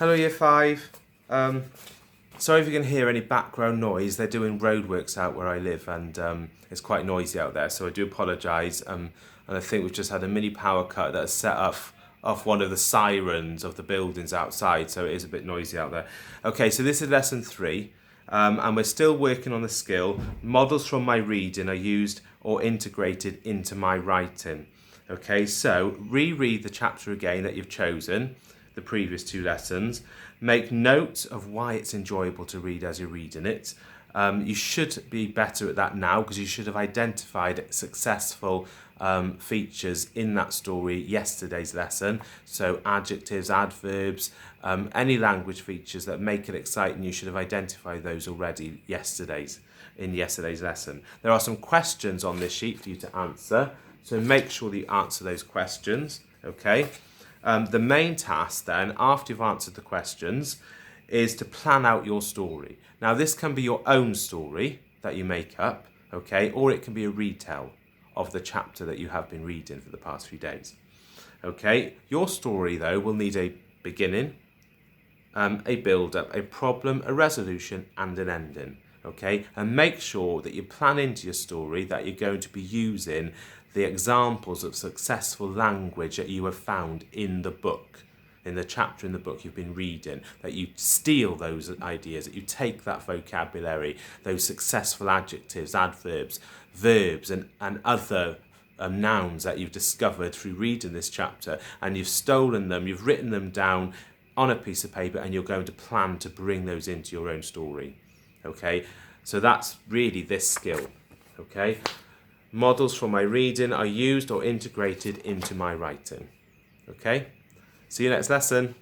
Hello Year 5. Sorry if you can hear any background noise. They're doing roadworks out where I live and it's quite noisy out there, so I do apologise. And I think we've just had a mini power cut that has set off one of the sirens of the buildings outside, so it is a bit noisy out there. Okay, so this is lesson 3. And we're still working on the skill. Models from my reading are used or integrated into my writing. Okay, so reread the chapter again that you've chosen, the previous 2 lessons. Make notes of why it's enjoyable to read as you're reading it. You should be better at that now because you should have identified successful features in that story yesterday's lesson. So adjectives, adverbs, any language features that make it exciting, you should have identified those already in yesterday's lesson. There are some questions on this sheet for you to answer, so make sure that you answer those questions, okay? The main task then, after you've answered the questions, is to plan out your story. Now this can be your own story that you make up, okay, or it can be a retell of the chapter that you have been reading for the past few days. Okay, your story though will need a beginning, a build-up, a problem, a resolution and an ending. Okay, and make sure that you plan into your story that you're going to be using the examples of successful language that you have found in the book, in the chapter in the book you've been reading, that you steal those ideas, that you take that vocabulary, those successful adjectives, adverbs, verbs and other nouns that you've discovered through reading this chapter, and you've stolen them, you've written them down on a piece of paper, and you're going to plan to bring those into your own story. Okay, so that's really this skill. Okay, models from my reading are used or integrated into my writing. Okay, see you next lesson.